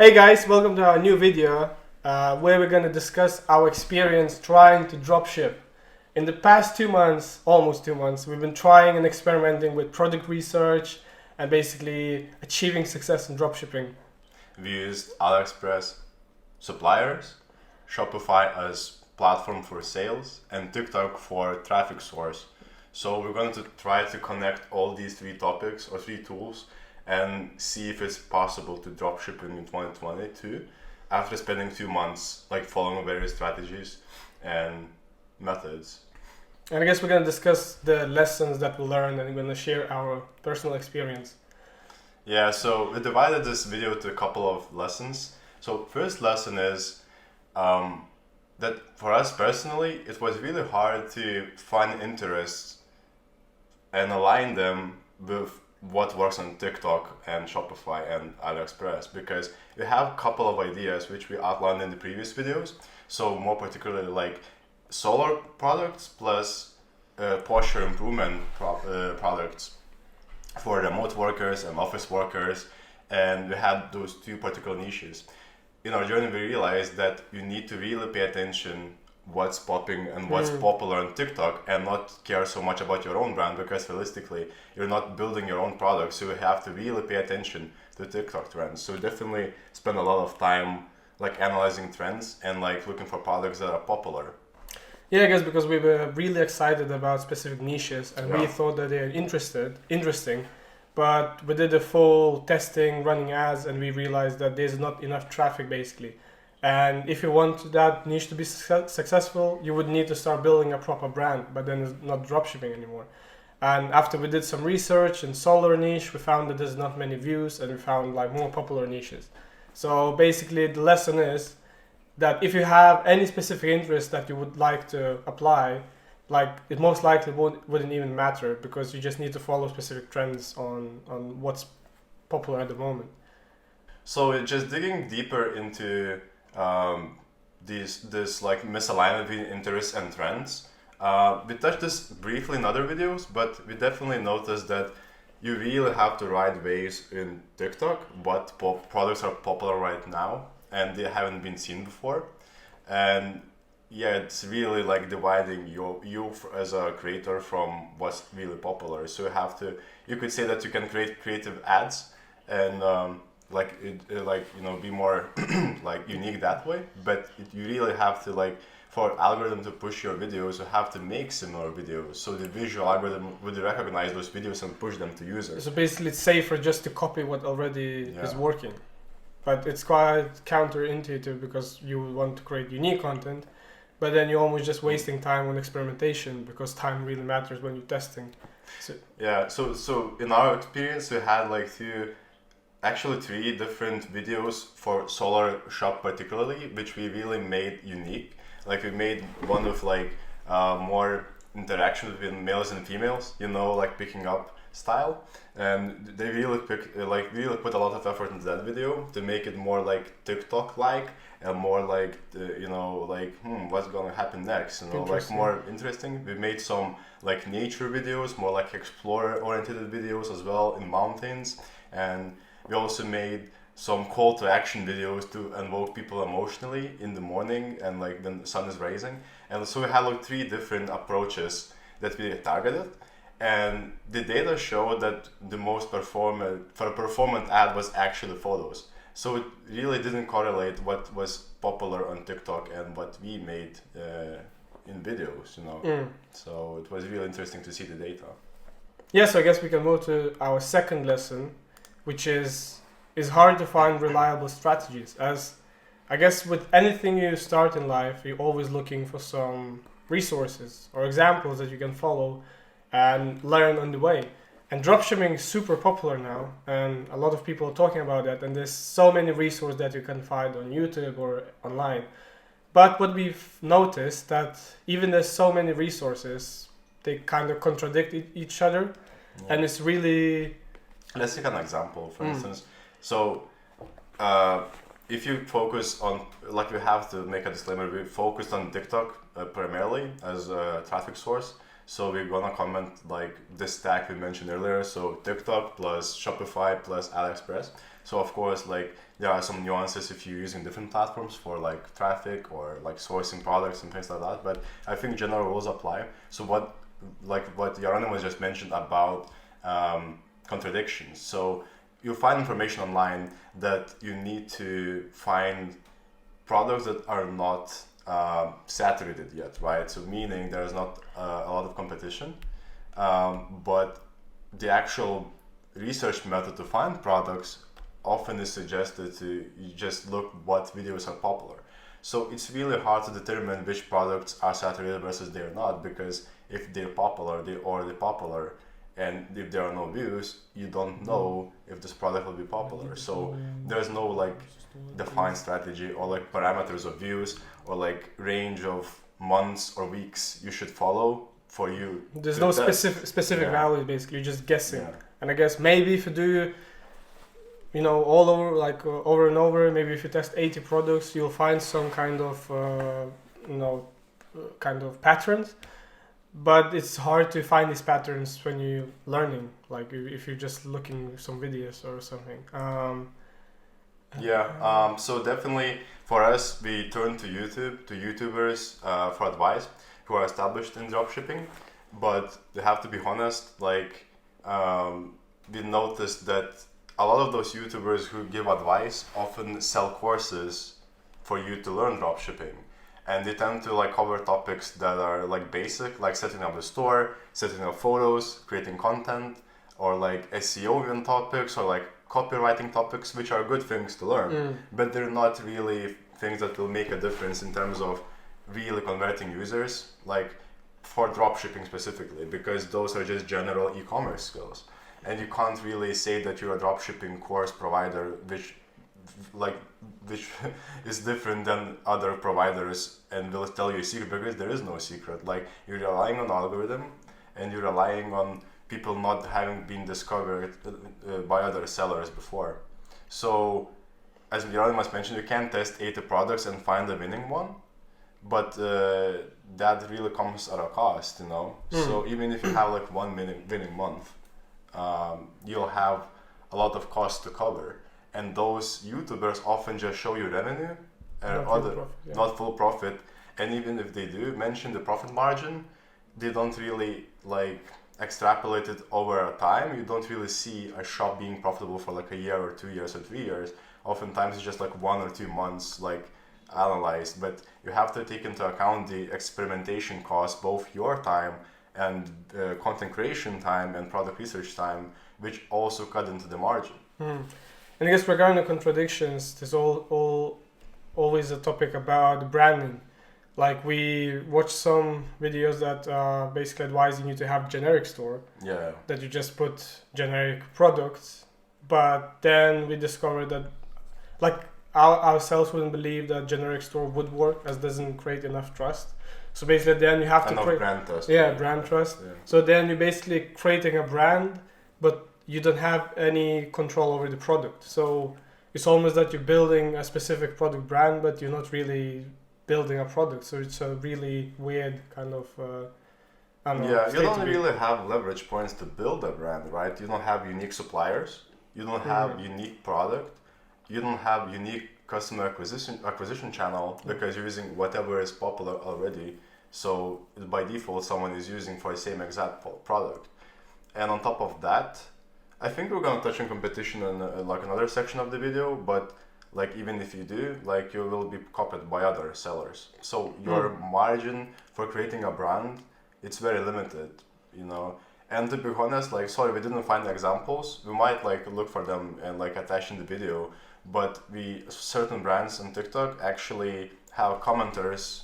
Hey guys, welcome to our new video where we're going to discuss our experience trying to dropship. In the past 2 months, almost 2 months, we've been trying and experimenting with product research and basically achieving success in dropshipping. We used Aliexpress suppliers, Shopify as platform for sales, and TikTok for traffic source. So we're going to try to connect all these three topics or three tools and see if it's possible to dropshipping in 2022 after spending 2 months following various strategies and methods. And I guess we're going to discuss the lessons that we learned and we're going to share our personal experience. Yeah, so we divided this video to a couple of lessons. So first lesson is that for us personally, it was really hard to find interests and align them with what works on TikTok and Shopify and Aliexpress, because we have a couple of ideas which we outlined in the previous videos. So more particularly like solar products plus posture improvement products for remote workers and office workers, and we had those two particular niches. In our journey, we realized that you need to really pay attention what's popping and what's popular on TikTok and not care so much about your own brand, because realistically you're not building your own product, so you have to really pay attention to TikTok trends. So definitely spend a lot of time analyzing trends and looking for products that are popular. Yeah, I guess because we were really excited about specific niches and we thought that they're interesting, but we did a full testing, running ads, and we realized that there's not enough traffic basically. And if you want that niche to be successful, you would need to start building a proper brand, but then it's not dropshipping anymore. And after we did some research in solar niche, we found that there's not many views and we found more popular niches. So basically the lesson is that if you have any specific interest that you would like to apply, it most likely wouldn't even matter, because you just need to follow specific trends on what's popular at the moment. So just digging deeper into this misalignment between interests and trends. We touched this briefly in other videos, but we definitely noticed that you really have to ride waves in TikTok, what products are popular right now and they haven't been seen before. And yeah, it's really dividing you as a creator from what's really popular. So you could say that you can create creative ads and be more unique that way, but you really have to for algorithm to push your videos, you have to make similar videos, so the visual algorithm would recognize those videos and push them to users. So basically it's safer just to copy what already is working, but it's quite counterintuitive because you want to create unique content, but then you're almost just wasting time on experimentation, because time really matters when you're testing. So in our experience, we had actually 3 different videos for solar shop particularly, which we really made unique. We made one with more interaction between males and females, picking up style, and they really put a lot of effort into that video to make it more TikTok and more what's gonna happen next, more interesting. We made some nature videos, more explorer oriented videos as well in mountains, and we also made some call to action videos to invoke people emotionally in the morning and when the sun is rising. And so we had 3 different approaches that we targeted, and the data showed that the most performant ad was actually photos. So it really didn't correlate what was popular on TikTok and what we made in videos, So it was really interesting to see the data. Yes, I guess we can move to our second lesson, which is hard to find reliable strategies. As I guess with anything you start in life, you're always looking for some resources or examples that you can follow and learn on the way. And dropshipping is super popular now, and a lot of people are talking about that, and there's so many resources that you can find on YouTube or online. But what we've noticed that even there's so many resources, they kind of contradict each other, and it's really... Let's take an example, for instance. So, if you focus on, we have to make a disclaimer, we focused on TikTok primarily as a traffic source. So we're gonna comment like this stack we mentioned earlier. So TikTok plus Shopify plus Aliexpress. So of course, like there are some nuances if you're using different platforms for like traffic or like sourcing products and things like that. But I think general rules apply. So what Jaronimus just mentioned about contradictions. So you find information online that you need to find products that are not saturated yet, right? So meaning there's not a lot of competition, but the actual research method to find products often is suggested to you just look what videos are popular. So it's really hard to determine which products are saturated versus they're not, because if they're popular, they're already popular, and if there are no views, you don't know if this product will be popular. So there's no like defined strategy or like parameters of views or like range of months or weeks you should follow for you. There's no specific value, basically. You're just guessing. Yeah. And I guess maybe if you do, you know, all over, like over and over, maybe if you test 80 products, you'll find some kind of, kind of patterns. But it's hard to find these patterns when you're learning, like if you're just looking some videos or something. So definitely for us, we turn to YouTubers for advice who are established in dropshipping. But they have to be honest, like we noticed that a lot of those YouTubers who give advice often sell courses for you to learn dropshipping. And they tend to like cover topics that are like basic, like setting up the store, setting up photos, creating content, or like SEO even topics, or like copywriting topics, which are good things to learn, but they're not really things that will make a difference in terms of really converting users, like for dropshipping specifically, because those are just general e-commerce skills. And you can't really say that you're a dropshipping course provider, which is different than other providers and will tell you a secret, because there is no secret. Like you're relying on algorithm and you're relying on people not having been discovered by other sellers before. So as Jaronimus mentioned, you can test 80 products and find the winning one, but that really comes at a cost, you know. So even if you have like one winning month, you'll have a lot of costs to cover. And those YouTubers often just show you revenue and not full profit. And even if they do mention the profit margin, they don't really like extrapolate it over a time. You don't really see a shop being profitable for like a year or 2 years or 3 years. Oftentimes it's just like 1 or 2 months like analyzed. But you have to take into account the experimentation cost, both your time and content creation time and product research time, which also cut into the margin. And I guess regarding the contradictions, there's always a topic about branding. Like we watch some videos that are basically advising you to have generic store. Yeah. That you just put generic products, but then we discovered that, like ourselves wouldn't believe that generic store would work, as doesn't create enough trust. So basically, then you have to create brand trust. Yeah, brand trust. Yeah. So then you're basically creating a brand, but you don't have any control over the product. So it's almost that you're building a specific product brand, but you're not really building a product. So it's a really weird kind of you don't really have leverage points to build a brand, right? You don't have unique suppliers, you don't have unique product, you don't have unique customer acquisition channel, because you're using whatever is popular already. So by default someone is using for the same exact product. And on top of that, I think we're gonna touch on competition in like another section of the video, but like even if you do, like you will be copied by other sellers. So your margin for creating a brand, it's very limited, you know. And to be honest, like sorry, we didn't find examples. We might like look for them and like attach in the video, but certain brands on TikTok actually have commenters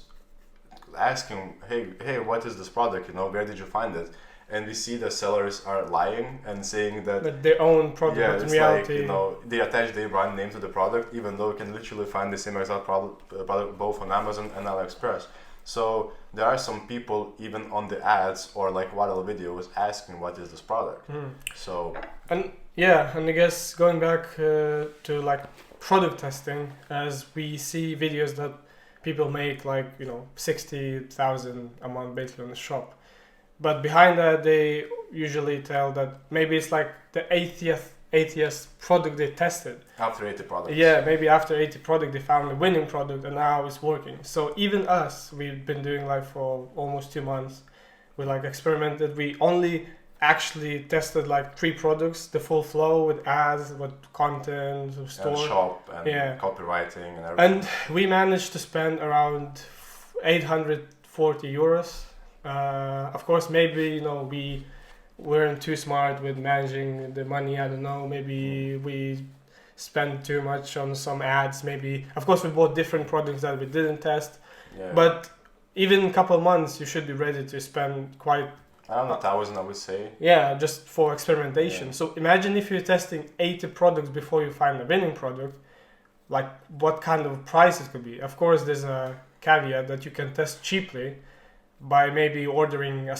asking, hey, what is this product? You know, where did you find it? And we see the sellers are lying and saying that their own product, but in reality, like, you know, they attach their brand name to the product, even though you can literally find the same exact product both on Amazon and Aliexpress. So there are some people even on the ads or like viral videos asking what is this product. So and I guess going back to like product testing, as we see videos that people make like 60,000 a month basically on the shop. But behind that, they usually tell that maybe it's like the 80th product they tested. After 80 products. Yeah, maybe after 80 product they found a winning product and now it's working. So even us, we've been doing like for almost 2 months. We like experimented. We only actually tested like 3 products, the full flow with ads, with content, with store. And shop and Yeah. copywriting and everything. And we managed to spend around 840 euros. Of course, maybe, we weren't too smart with managing the money. I don't know, maybe we spent too much on some ads. Maybe, of course, we bought different products that we didn't test. Yeah. But even a couple of months, you should be ready to spend quite, around 1,000, I would say. yeah, just for experimentation. Yeah. So imagine if you're testing 80 products before you find a winning product, like what kind of price it could be. Of course, there's a caveat that you can test cheaply by maybe ordering a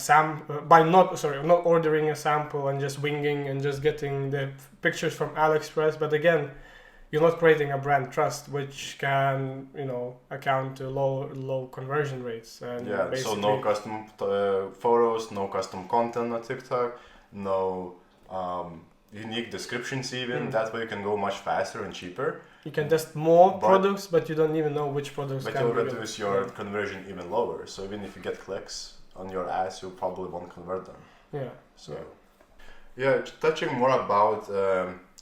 not ordering a sample and just winging and just getting the pictures from Aliexpress. But again, you're not creating a brand trust, which can, account to low conversion rates. And Yeah, so no custom photos, no custom content on TikTok, no unique descriptions even. That way you can go much faster and cheaper. You can test more products, but you don't even know which products But can you'll be reduce your conversion even lower. So even if you get clicks on your ads, you probably won't convert them. Yeah. So, yeah, touching more about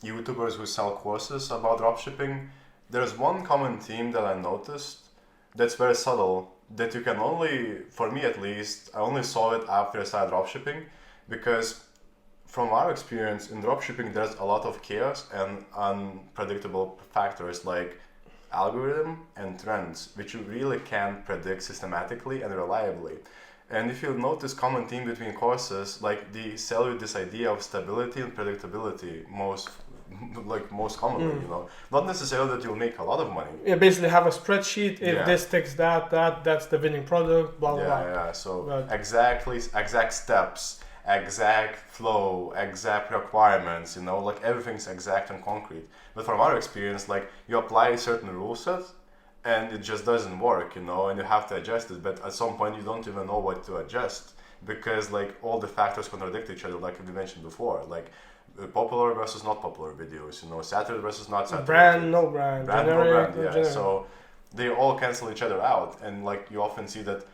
YouTubers who sell courses about dropshipping, there's one common theme that I noticed that's very subtle, that you can only, for me at least, I only saw it after I started dropshipping, because from our experience in dropshipping, there's a lot of chaos and unpredictable factors like algorithm and trends, which you really can't predict systematically and reliably. And if you notice common theme between courses, like they sell you this idea of stability and predictability most commonly, not necessarily that you'll make a lot of money. Yeah, basically have a spreadsheet. If this ticks that's the winning product. Blah blah blah. Yeah. So exact steps, exact flow, exact requirements. Like everything's exact and concrete. But from our experience, like you apply a certain rule set, and it just doesn't work, and you have to adjust it. But at some point, you don't even know what to adjust because like all the factors contradict each other, like we mentioned before, like popular versus not popular videos, saturated versus not saturated. Brand, no brand. Generic, no brand. Yeah. So they all cancel each other out, and like you often see that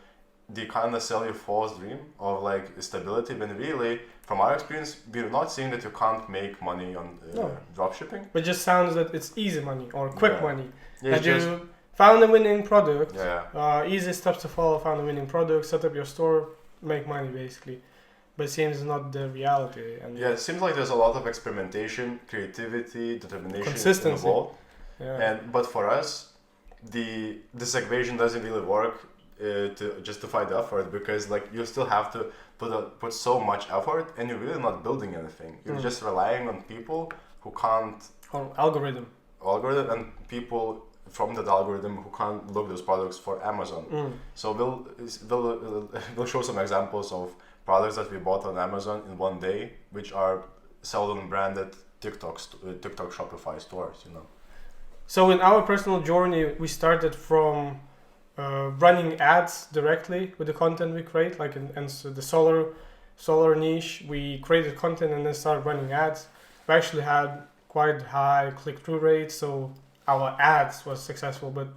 they kind of sell you false dream of like stability, when really, from our experience, we're not saying that you can't make money on dropshipping. But it just sounds that it's easy money or quick money. Yeah, you found a winning product. Yeah. Easy steps to follow. Found a winning product. Set up your store. Make money basically. But it seems not the reality. And it seems like there's a lot of experimentation, creativity, determination, consistency involved. Yeah. But for us, this equation doesn't really work to justify the effort, because like you still have to put so much effort, and you're really not building anything. You're just relying on people who can't. Or algorithm and people from that algorithm who can't look those products for Amazon. So we'll show some examples of products that we bought on Amazon in one day, which are sold on branded TikTok Shopify stores. So in our personal journey, we started from running ads directly with the content we create, like in so the solar niche. We created content and then started running ads. We actually had quite high click-through rates, so our ads was successful, but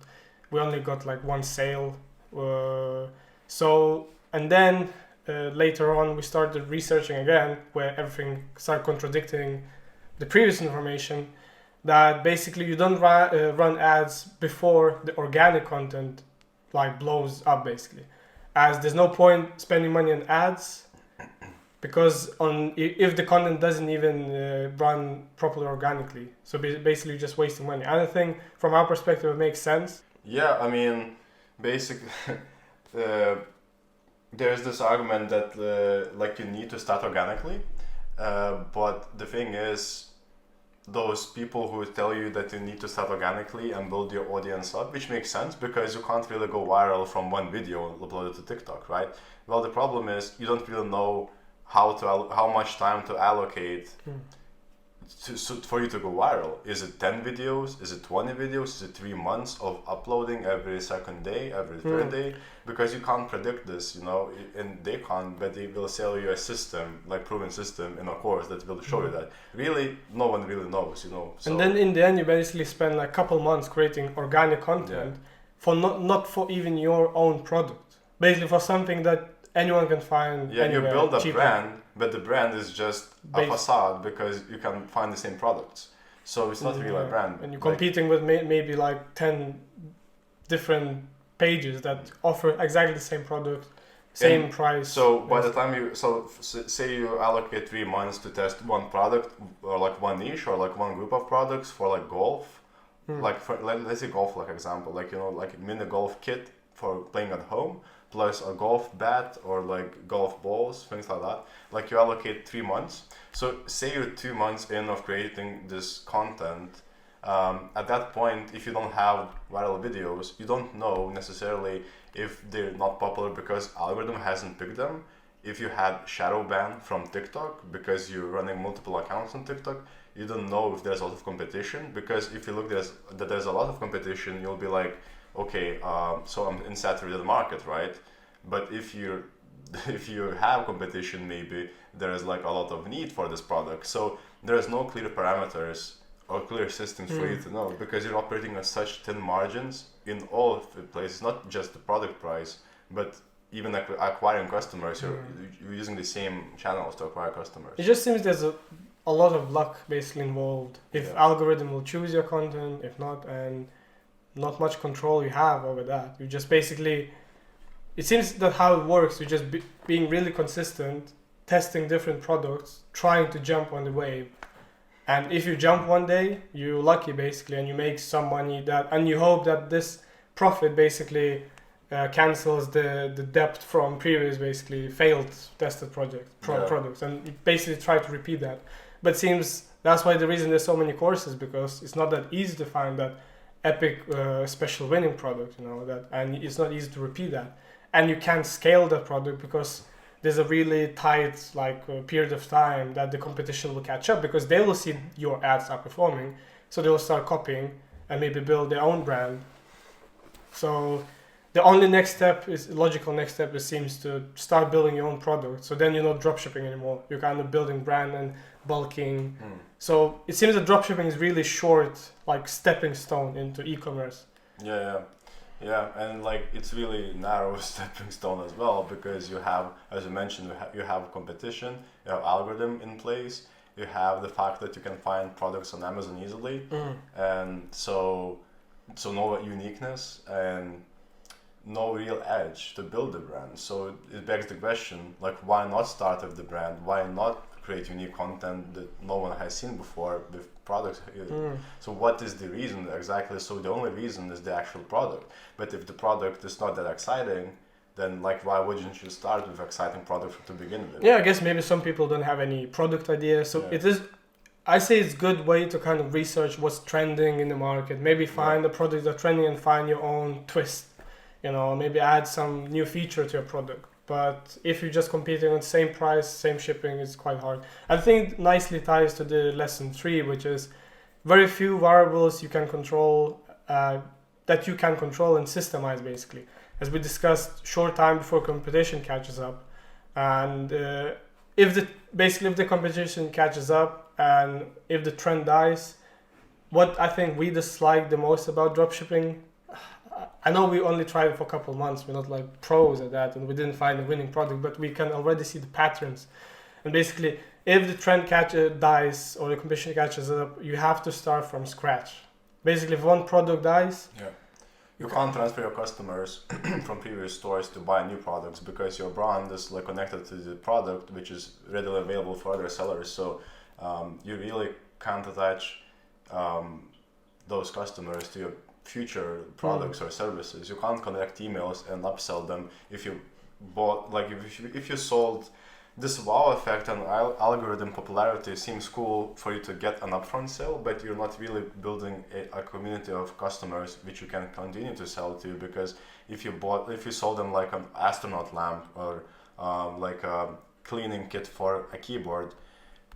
we only got like one sale. And then later on we started researching again, where everything started contradicting the previous information, that basically you don't run ads before the organic content like blows up, basically, as there's no point spending money on ads, because if the content doesn't even run properly organically, so basically you're just wasting money. And I think from our perspective it makes sense. Yeah, I mean, basically there's this argument that like you need to start organically, but the thing is, those people who tell you that you need to start organically and build your audience up, which makes sense because you can't really go viral from one video uploaded to TikTok, right? Well, the problem is you don't really know how much time to allocate for you to go viral, is it 10 videos? Is it 20 videos? Is it 3 months of uploading every second day, every third day? Because you can't predict this, and they can't, but they will sell you a system, like proven system in a course that will show you that. Really, no one really knows, So, and then in the end, you basically spend like a couple months creating organic content for not for even your own product. Basically for something that anyone can find anywhere, you build a cheaper. brand, but the brand is just a facade because you can find the same products. So it's not really a brand. And you're competing with maybe like 10 different pages that offer exactly the same product, same price. So by the time say you allocate 3 months to test one product or like one niche or like one group of products for like golf, let's say golf like example, like like a mini golf kit for playing at home, plus a golf bat or like golf balls, things like that. Like you allocate 3 months. So say you're 2 months in of creating this content. At that point, if you don't have viral videos, you don't know necessarily if they're not popular because algorithm hasn't picked them. If you had shadow ban from TikTok because you're running multiple accounts on TikTok, you don't know if there's a lot of competition, because if you look that there's a lot of competition, you'll be like, okay, so I'm in saturated market, right? But if you have competition, maybe there is like a lot of need for this product. So there's no clear parameters or clear systems for you to know, because you're operating at such thin margins in all of the places, not just the product price, but even acquiring customers. You're using the same channels to acquire customers. It just seems there's a lot of luck basically involved. If algorithm will choose your content, if not, and not much control you have over that. You just basically, it seems that how it works, you're just being really consistent, testing different products, trying to jump on the wave. And if you jump one day, you're lucky basically, and you make some money and you hope that this profit basically cancels the debt from previous basically failed tested products, and you basically try to repeat that. But it seems that's why the reason there's so many courses, because it's not that easy to find that epic special winning product, and it's not easy to repeat that, and you can't scale that product because there's a really tight period of time that the competition will catch up, because they will see your ads are performing, so they will start copying and maybe build their own brand. So the only logical next step seems to start building your own product. So then you're not dropshipping anymore. You're kind of building brand and bulking. So it seems that dropshipping is really short, like stepping stone into e-commerce. Yeah, and it's really narrow stepping stone as well, because you have, as you mentioned, you have competition, you have algorithm in place, you have the fact that you can find products on Amazon easily, and so no uniqueness and no real edge to build the brand. So it begs the question, why not start with the brand? Why not create unique content that no one has seen before with products? So what is the reason exactly? So the only reason is the actual product. But if the product is not that exciting, then why wouldn't you start with exciting product to begin with? Yeah, I guess maybe some people don't have any product ideas. So it is, I say it's a good way to kind of research what's trending in the market. Maybe find the products that are trending and find your own twist. Maybe add some new feature to your product. But if you're just competing on the same price, same shipping, it's quite hard. I think it nicely ties to the lesson 3, which is very few variables you can control, that you can control and systemize basically. As we discussed, short time before competition catches up. And if the competition catches up and if the trend dies, what I think we dislike the most about dropshipping, I know we only tried it for a couple of months, we're not pros at that, and we didn't find a winning product, but we can already see the patterns. And basically, if the trend dies or the competition catches up, you have to start from scratch. Basically, if one product dies... You can't transfer your customers from previous stores to buy new products, because your brand is connected to the product, which is readily available for other sellers. So you really can't attach those customers to your future products or services. You can't connect emails and upsell them. If you bought, if you sold this wow effect and algorithm popularity seems cool for you to get an upfront sale, but you're not really building a community of customers which you can continue to sell to, because if you sold them an astronaut lamp or a cleaning kit for a keyboard,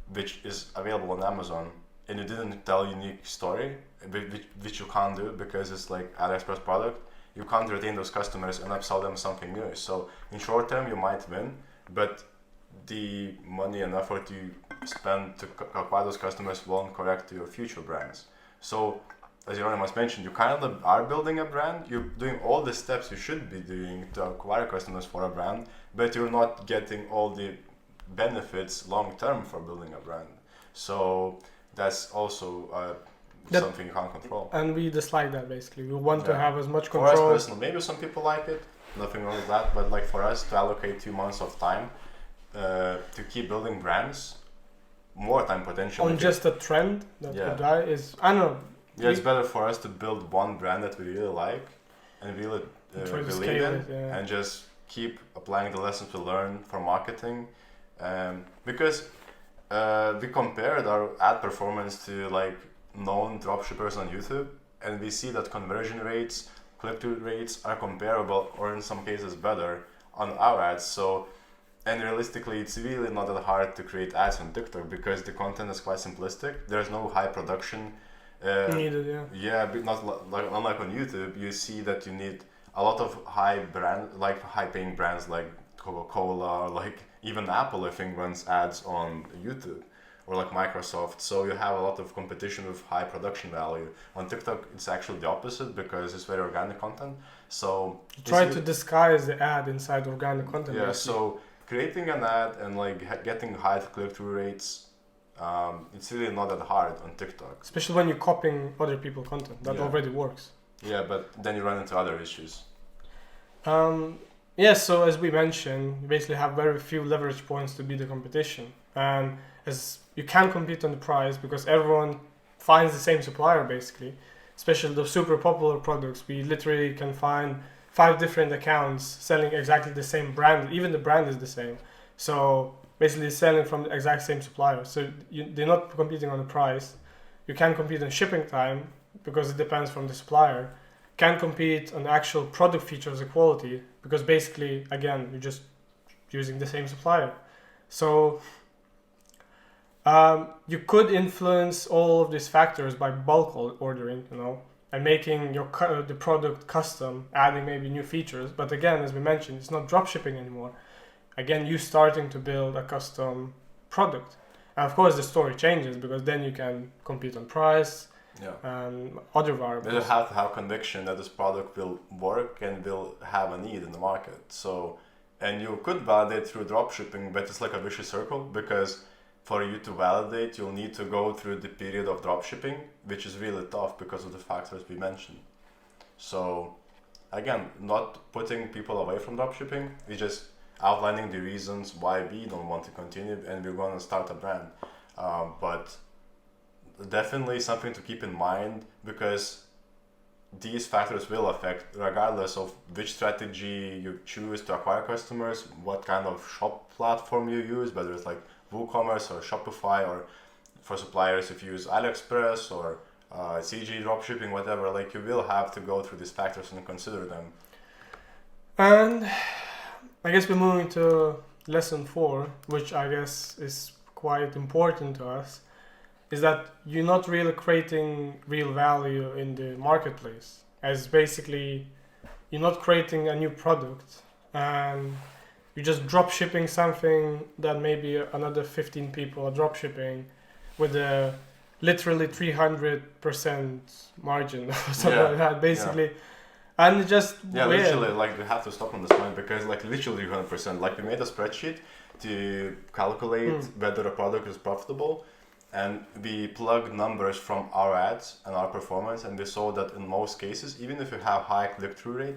which is available on Amazon, and you didn't tell a unique story, which you can't do because it's like Aliexpress product, you can't retain those customers and upsell them something new. So in short term, you might win, but the money and effort you spend to acquire those customers won't correct your future brands. So as Jeronimus mentioned, you kind of are building a brand, you're doing all the steps you should be doing to acquire customers for a brand, but you're not getting all the benefits long term for building a brand. So that's also something you can't control. And we dislike that basically. We want to have as much For control. us personally, maybe some people like it, nothing wrong with that, but like for us to allocate 2 months of time to keep building brands, more time potentially. On just a trend that could die is, I don't know. Yeah, it's better for us to build one brand that we really like and really believe in, and just keep applying the lessons we learn from marketing. Because we compared our ad performance to like known dropshippers on YouTube, and we see that conversion rates, click-through rates are comparable, or in some cases better, on our ads. So, and realistically, it's really not that hard to create ads on TikTok because the content is quite simplistic. There's no high production needed. Yeah, but unlike on YouTube, you see that you need a lot of high-paying brands like Coca-Cola, or like even Apple, I think, runs ads on YouTube, or like Microsoft. So you have a lot of competition with high production value. On TikTok, it's actually the opposite because it's very organic content. So you try to disguise the ad inside organic content. Yeah, so creating an ad and like getting high click-through rates, it's really not that hard on TikTok. Especially when you're copying other people's content. That already works. Yeah, but then you run into other issues. So as we mentioned, you basically have very few leverage points to beat the competition. And as you can't compete on the price because everyone finds the same supplier basically, especially the super popular products. We literally can find 5 different accounts selling exactly the same brand. Even the brand is the same. So basically selling from the exact same supplier. So they're not competing on the price. You can't compete on shipping time because it depends from the supplier. Can't compete on the actual product features or quality because basically, again, you're just using the same supplier. So you could influence all of these factors by bulk ordering, and making the product custom, adding maybe new features. But again, as we mentioned, it's not dropshipping anymore. Again, you starting to build a custom product. And of course, the story changes because then you can compete on price and other variables. You have to have conviction that this product will work and will have a need in the market. So, and you could validate through dropshipping, but it's like a vicious circle because for you to validate, you'll need to go through the period of dropshipping, which is really tough because of the factors we mentioned. So, again, not putting people away from dropshipping, we just outlining the reasons why we don't want to continue and we're going to start a brand. But definitely something to keep in mind because these factors will affect regardless of which strategy you choose to acquire customers, what kind of shop platform you use, whether it's like WooCommerce or Shopify, or for suppliers if you use Aliexpress or CG dropshipping, whatever, like you will have to go through these factors and consider them. And I guess we're moving to lesson 4, which I guess is quite important to us, is that you're not really creating real value in the marketplace. As basically, you're not creating a new product and you're just drop shipping something that maybe another 15 people are drop shipping with a literally 300% margin or something like that, basically. And just literally, like we have to stop on this point because like literally 100%. Like we made a spreadsheet to calculate whether a product is profitable, and we plugged numbers from our ads and our performance, and we saw that in most cases, even if you have high click-through rate,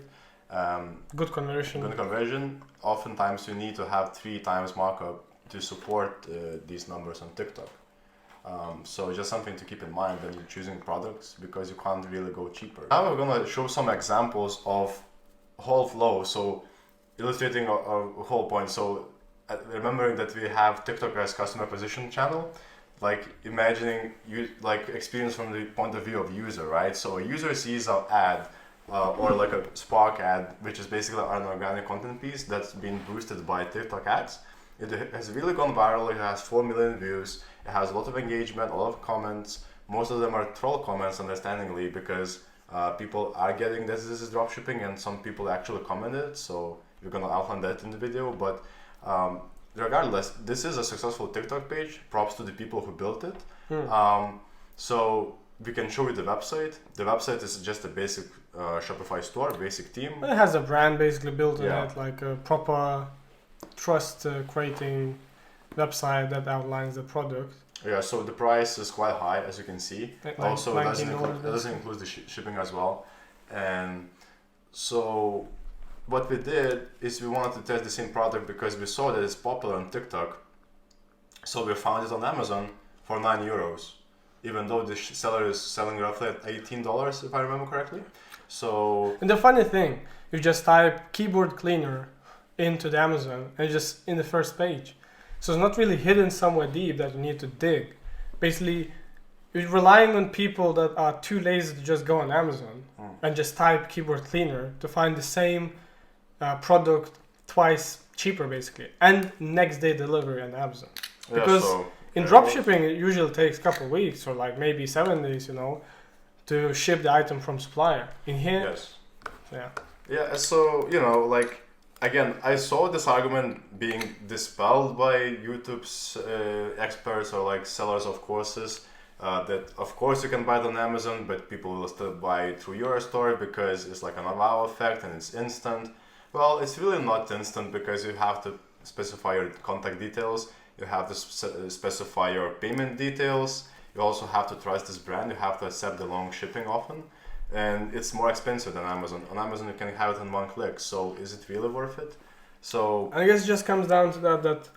good conversion, oftentimes you need to have 3 times markup to support these numbers on TikTok. So just something to keep in mind when you're choosing products because you can't really go cheaper. Now we're gonna show some examples of whole flow, so illustrating our whole point. So remembering that we have TikTok as customer acquisition channel, like imagining you like experience from the point of view of user, right? So a user sees an ad or like a Spark ad, which is basically an organic content piece that's been boosted by TikTok ads. It has really gone viral. It has 4 million views. It has a lot of engagement, a lot of comments. Most of them are troll comments, understandingly, because people are getting this is dropshipping, and some people actually commented. So we're gonna outline that in the video. But regardless, this is a successful TikTok page. Props to the people who built it. So we can show you the website. The website is just a basic Shopify store, basic theme. It has a brand basically built in Yeah. it, like a proper trust creating website that outlines the product. Yeah, so the price is quite high, as you can see. Like Also, it doesn't $19 include the shipping as well. And so what we did is we wanted to test the same product because we saw that it's popular on TikTok. So we found it on Amazon for €9, even though the seller is selling roughly at $18, if I remember correctly. So And the funny thing, you just type keyboard cleaner into the Amazon and just in the first page. So it's not really hidden somewhere deep that you need to dig. Basically, you're relying on people that are too lazy to just go on Amazon and just type keyboard cleaner to find the same product twice cheaper basically, and next day delivery on Amazon. Because in dropshipping it usually takes a couple of weeks or like maybe 7 days, to ship the item from supplier. In here, yes. yeah. Yeah, so, like, again, I saw this argument being dispelled by YouTube's experts or like sellers of courses, that of course you can buy it on Amazon, but people will still buy it through your store because it's like an wow effect and it's instant. Well, it's really not instant because you have to specify your contact details, you have to specify your payment details, you also have to trust this brand, you have to accept the long shipping often. And it's more expensive than Amazon. On Amazon, you can have it in one click. So is it really worth it? So I guess it just comes down to that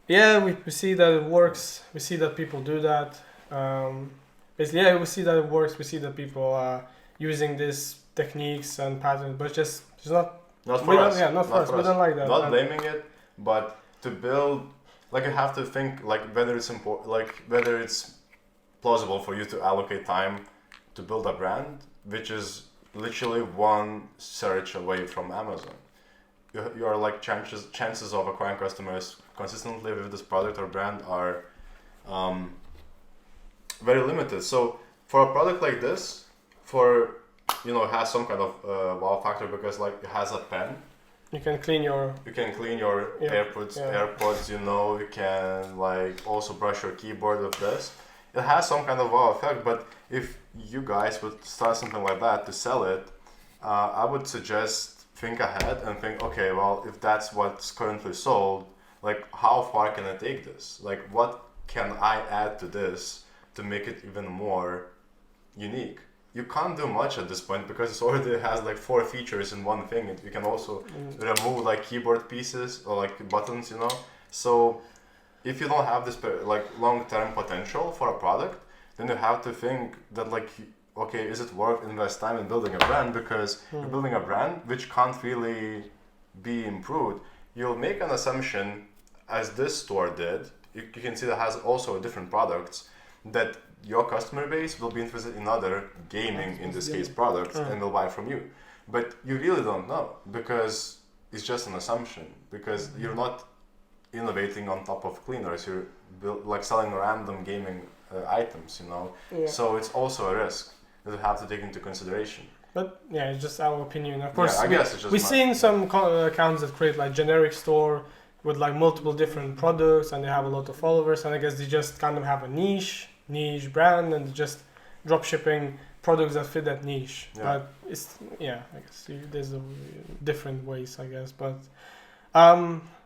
yeah, we see that it works. We see that people do that. Basically, yeah, we see that it works. We see that people are using these techniques and patterns, but it's not for us. Yeah, not for us. We don't like that. Not blaming it, but to build, like, you have to think like whether it's important, like whether it's plausible for you to allocate time to build a brand, which is literally one search away from Amazon. You are like chances of acquiring customers consistently with this product or brand are very limited. So for a product like this, it has some kind of wow factor because like it has a pen. You can clean your AirPods. You can like also brush your keyboard with this. It has some kind of wow effect, but if you guys would start something like that to sell it, I would suggest think ahead and think, okay, well, if that's what's currently sold, like how far can I take this? Like what can I add to this to make it even more unique? You can't do much at this point because it already has like 4 features in one thing. You can also remove like keyboard pieces or like buttons, So if you don't have this like long-term potential for a product, then you have to think that like, okay, is it worth invest time in building a brand? Because you're building a brand which can't really be improved. You'll make an assumption, as this store did. You can see that has also different products, that your customer base will be interested in other gaming, in this case, products, and will buy from you. But you really don't know because it's just an assumption. Because you're not innovating on top of cleaners, you're like selling random gaming items, Yeah. So it's also a risk that you have to take into consideration. But yeah, it's just our opinion. Of course, I guess it's just we've seen some accounts that create like generic store with like multiple different products, and they have a lot of followers. And I guess they just kind of have a niche brand, and just drop shipping products that fit that niche. Yeah. But it's I guess there's different ways, I guess. But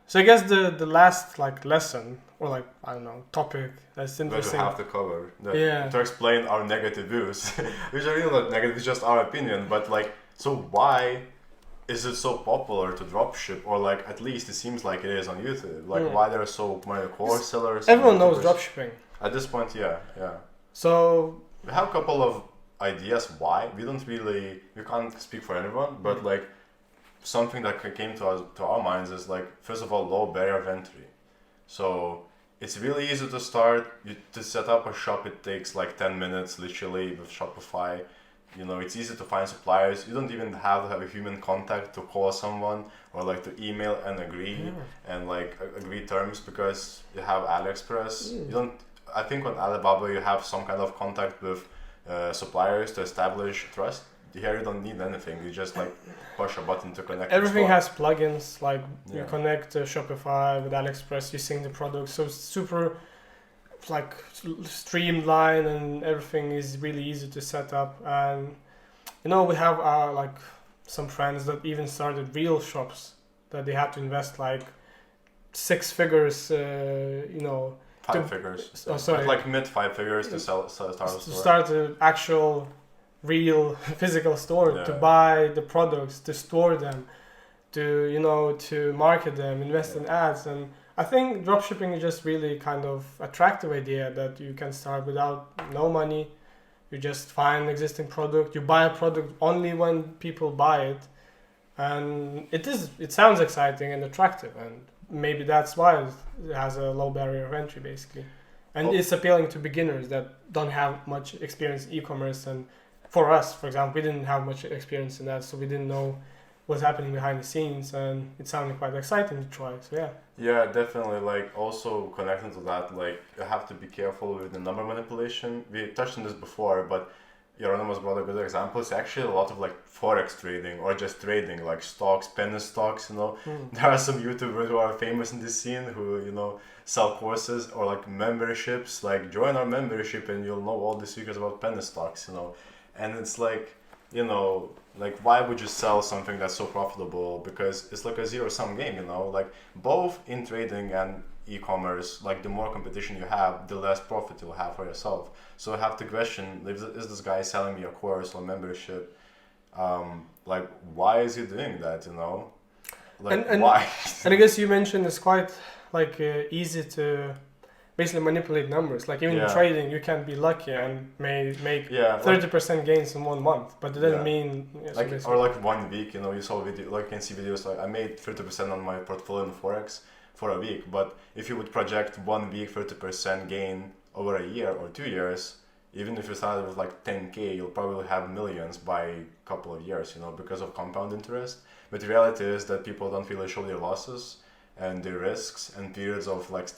so I guess the last like lesson or like I don't know topic that's That interesting. we have to cover Yeah. to explain our negative views, which are really not negative, it's just our opinion. But like, so why is it so popular to dropship, or like at least it seems like it is on YouTube? Like why there are so many core sellers? Everyone knows dropshipping. At this point, yeah. So We have a couple of ideas why. We can't speak for everyone, but like something that came to our minds is like, first of all, low barrier of entry. So it's really easy to start. To set up a shop, it takes like 10 minutes literally with Shopify. you know, it's easy to find suppliers. You don't even have to have a human contact to call someone or like to email and agree and like agree terms because you have Aliexpress. You don't. I think on Alibaba you have some kind of contact with suppliers to establish trust. Here you don't need anything. You just like push a button to connect. Everything has plugins. Like you connect Shopify with Aliexpress. You sync the product, so it's super like streamlined and everything is really easy to set up. And you know, we have our like some friends that even started real shops that they had to invest like 6 figures. You know, 5 figures. Oh, sorry, like mid 5 figures to start a store. To start an actual real physical store, to buy the products, to store them, to, you know, to market them, invest in ads. And I think dropshipping is just really kind of attractive idea that you can start without no money. You just find an existing product, you buy a product only when people buy it, and it sounds exciting and attractive, and maybe that's why it has a low barrier of entry basically. And it's appealing to beginners that don't have much experience in e-commerce. And for us, for example, we didn't have much experience in that, so we didn't know what's happening behind the scenes, and it sounded quite exciting to try. So yeah, definitely. Like also connecting to that, like you have to be careful with the number manipulation. We touched on this before, but Hieronymus brought a good example. It's actually a lot of like forex trading or just trading, like stocks, penny stocks. You know, there are some YouTubers who are famous in this scene who, you know, sell courses or like memberships. Like join our membership and you'll know all the secrets about penny stocks. You know, and it's like, you know, like why would you sell something that's so profitable? Because it's like a zero-sum game. You know, like both in trading and e-commerce, like the more competition you have, the less profit you'll have for yourself. So I have to question, is this guy selling me a course or membership? Like, why is he doing that, you know? Like, and why? And I guess you mentioned it's quite like easy to basically manipulate numbers. Like even in trading, you can be lucky and may make 30% gains in 1 month, but it doesn't mean... like, or like 1 week, you know, you saw video, like you can see videos like I made 30% on my portfolio in Forex for a week, but if you would project 1 week 30% gain over a year or 2 years, even if you started with like 10k, you'll probably have millions by a couple of years, you know, because of compound interest. But the reality is that people don't really show their losses and their risks, and periods of like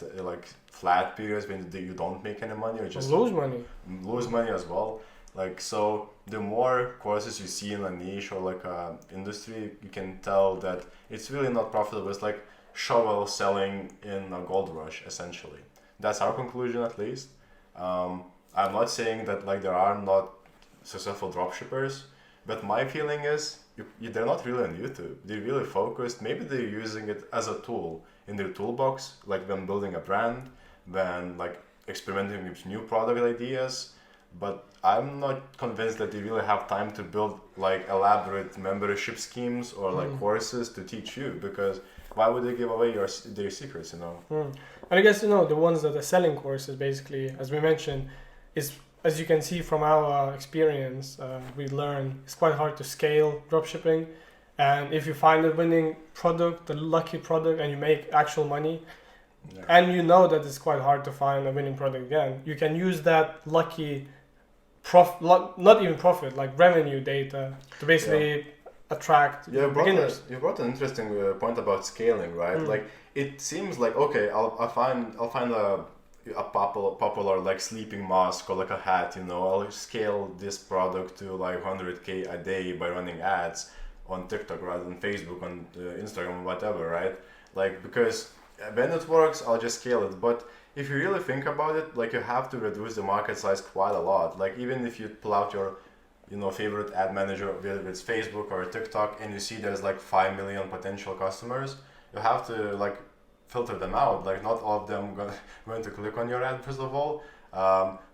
flat periods when you don't make any money or just lose money as well. Like, so the more courses you see in a niche or like a industry, you can tell that it's really not profitable. It's like shovel selling in a gold rush, essentially. That's our conclusion, at least. I'm not saying that like there are not successful dropshippers, but my feeling is they're not really on YouTube. They're really focused. Maybe they're using it as a tool in their toolbox, like when building a brand, when like experimenting with new product ideas. But I'm not convinced that they really have time to build like elaborate membership schemes or like courses to teach you, because why would they give away their secrets, you know? And I guess, you know, the ones that are selling courses, basically, as we mentioned, is, as you can see from our experience, we learn it's quite hard to scale dropshipping. And if you find a winning product, the lucky product, and you make actual money, and you know that it's quite hard to find a winning product again, you can use that lucky not even profit, like revenue data to basically attract beginners. You brought an interesting point about scaling, right? Like it seems like, okay, I'll find a popular like sleeping mask or like a hat, you know, I'll scale this product to like 100k a day by running ads on TikTok rather than Facebook, on Instagram, whatever, right? Like, because when it works, I'll just scale it. But if you really think about it, like you have to reduce the market size quite a lot. Like even if you pull out your, you know, favorite ad manager, whether it's Facebook or TikTok, and you see there's like 5 million potential customers, you have to like filter them out. Like not all of them going to click on your ad, first of all.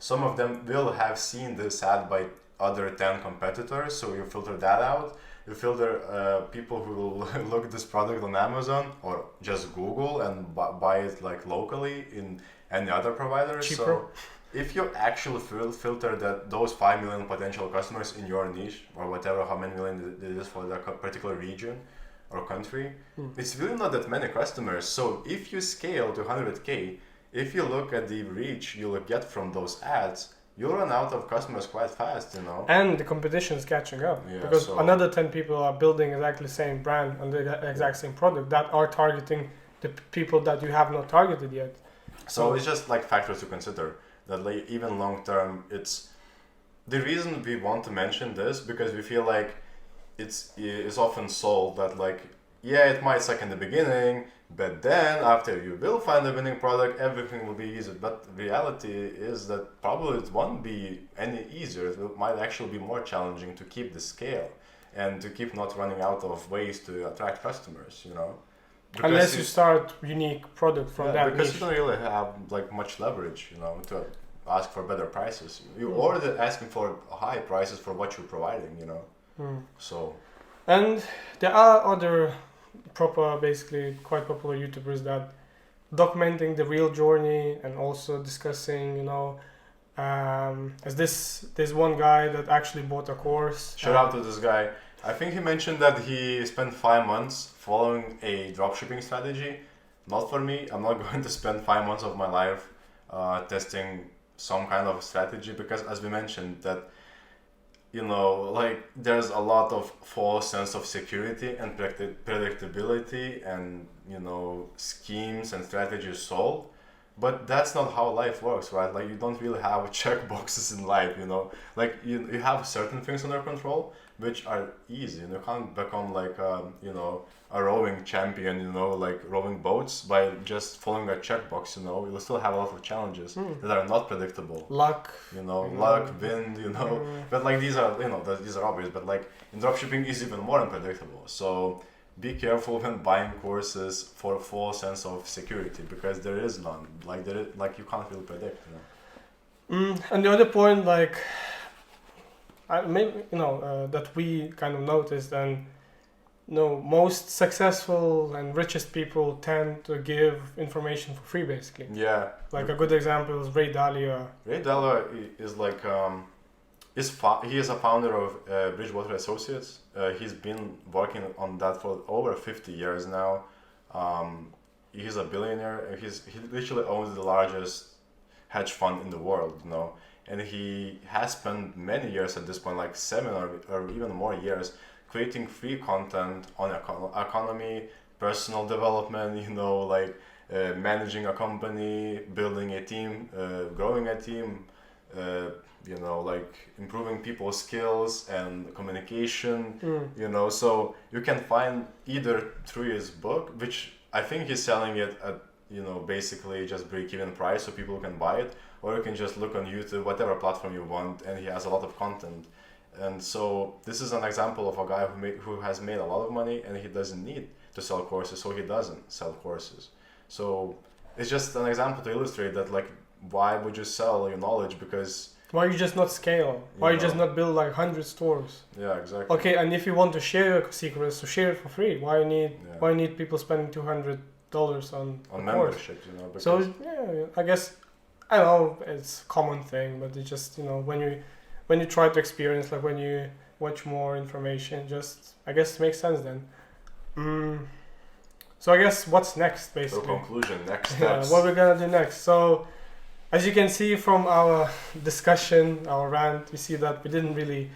Some of them will have seen this ad by other 10 competitors, so you filter that out. You filter people who will look at this product on Amazon or just Google and buy it like locally in any other provider. Cheaper. So if you actually filter that those 5 million potential customers in your niche or whatever, how many million it is for that particular region or country, it's really not that many customers. So if you scale to 100k, if you look at the reach you'll get from those ads, you'll run out of customers quite fast, you know. And the competition is catching up Yeah, because so- another 10 people are building exactly the same brand on the exact same product that are targeting the people that you have not targeted yet. So it's just like factors to consider that like even long term, it's the reason we want to mention this because we feel like it's often sold that like, yeah, it might suck in the beginning, but then after you will find a winning product, everything will be easy. But reality is that probably it won't be any easier. It might actually be more challenging to keep the scale and to keep not running out of ways to attract customers, you know. Because Unless you start unique product from that because niche. you don't really have like much leverage, you know, to ask for better prices. You're already asking for high prices for what you're providing, you know. So And there are other basically quite popular YouTubers that documenting the real journey and also discussing, you know, as there's one guy that actually bought a course. shout out to this guy. I think he mentioned that he spent 5 months following a dropshipping strategy. Not for me. I'm not going to spend 5 months of my life testing some kind of strategy because, as we mentioned, that you know, like there's a lot of false sense of security and predictability, and you know, schemes and strategies sold. But that's not how life works, right? Like you don't really have check boxes in life, you know. Like you have certain things under control, which are easy. And you can't become like you know, a rowing champion, you know, like rowing boats by just following a checkbox, you know. You'll still have a lot of challenges that are not predictable. Luck. You know, luck, wind, you know. But like these are, you know, these are obvious. But like in dropshipping is even more unpredictable. So be careful when buying courses for a full sense of security because there is none. Like like you can't really predict, you know. And the other point, like, maybe that we kind of noticed, and most successful and richest people tend to give information for free, basically. Yeah. Like a good example is Ray Dalio. Ray Dalio is like he is a founder of Bridgewater Associates. He's been working on that for over 50 years now. He's a billionaire. He literally owns the largest hedge fund in the world, you know. And he has spent many years at this point, like 7 or even more years, creating free content on economy, personal development, you know, like managing a company, building a team, growing a team, you know, like improving people's skills and communication, you know. So you can find either through his book, which I think he's selling it at, you know, basically just break-even price so people can buy it, or you can just look on YouTube, whatever platform you want, and he has a lot of content. And so this is an example of a guy who has made a lot of money and he doesn't need to sell courses, so he doesn't sell courses. So it's just an example to illustrate that, like, why would you sell your knowledge? Because why you just not scale? Why you just not build like 100 stores? Yeah, exactly. Okay, and if you want to share your secrets, so share it for free. Why you need people spending $200 on membership? You know. Because so yeah, I guess I know it's a common thing, but it's just, you know, when you try to experience, like when you watch more information, just I guess it makes sense then. So I guess what's next, basically? So conclusion, next steps. What we're gonna do next. So as you can see from our discussion, our rant, we see that we didn't really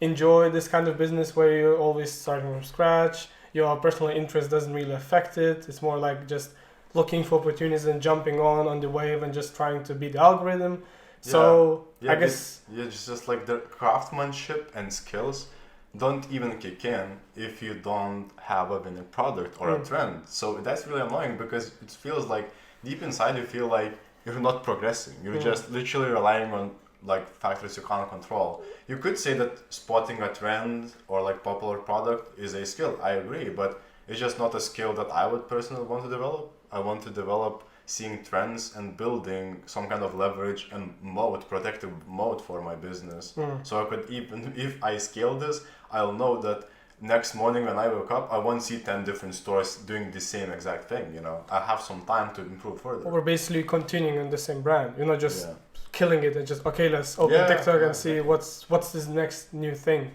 enjoy this kind of business where you're always starting from scratch. Your personal interest doesn't really affect it. It's more like just looking for opportunities and jumping on the wave and just trying to beat the algorithm. So I guess just like the craftsmanship and skills don't even kick in if you don't have a winning product or a trend. So that's really annoying because it feels like deep inside you feel like you're not progressing. You're just literally relying on like factors you can't control. You could say that spotting a trend or like popular product is a skill. I agree, but it's just not a skill that I would personally want to develop. I want to develop seeing trends and building some kind of leverage and protective moat for my business. So I could, even if I scale this, I'll know that next morning when I wake up, I won't see 10 different stores doing the same exact thing, you know. I have some time to improve further. We're basically continuing in the same brand. You're not just killing it and just, okay, let's open TikTok and see what's this next new thing.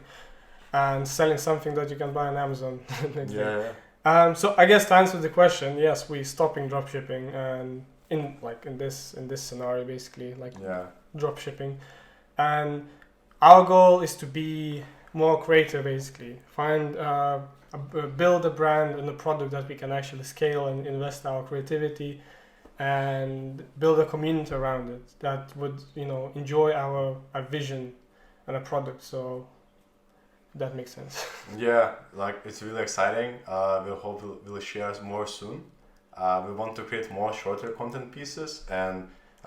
And selling something that you can buy on Amazon. So I guess to answer the question, yes, we're stopping dropshipping, and in this scenario, basically, like dropshipping. and our goal is to be more creative, basically. Build a brand and a product that we can actually scale and invest our creativity, and build a community around it that would, enjoy our vision and a product. So that makes sense. Yeah, like it's really exciting. We hope we'll share more soon. We want to create more shorter content pieces, and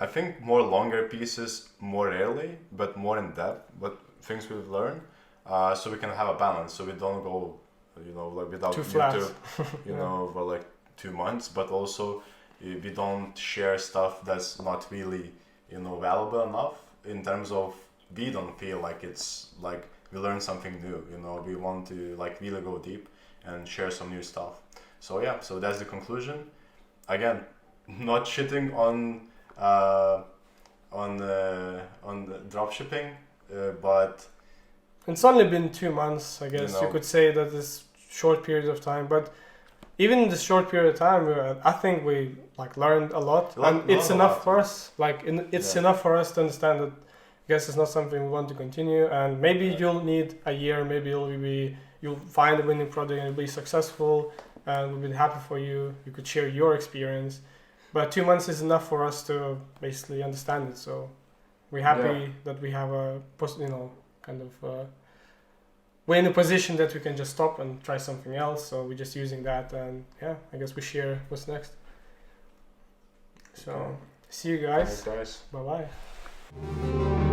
I think more longer pieces more rarely, but more in depth. But things we've learned, so we can have a balance. So we don't go, like without Too flat. YouTube, for like 2 months. But also we don't share stuff that's not really, valuable enough in terms of we don't feel like it's like we learn something new. We want to like really go deep and share some new stuff. So yeah, so that's the conclusion. Again, not shitting on the dropshipping, but it's only been 2 months, I guess. You could say that this short period of time, but even in this short period of time, I think we like learned a lot, and it's enough for us. It's enough for us to understand that. I guess it's not something we want to continue, and maybe you'll need a year. Maybe you'll find a winning product and it'll be successful, and we'll be happy for you. You could share your experience, but 2 months is enough for us to basically understand it. So we're happy that we have we're in a position that we can just stop and try something else. So we're just using that, and I guess we share what's next. So see you guys. Thanks, guys. Bye bye.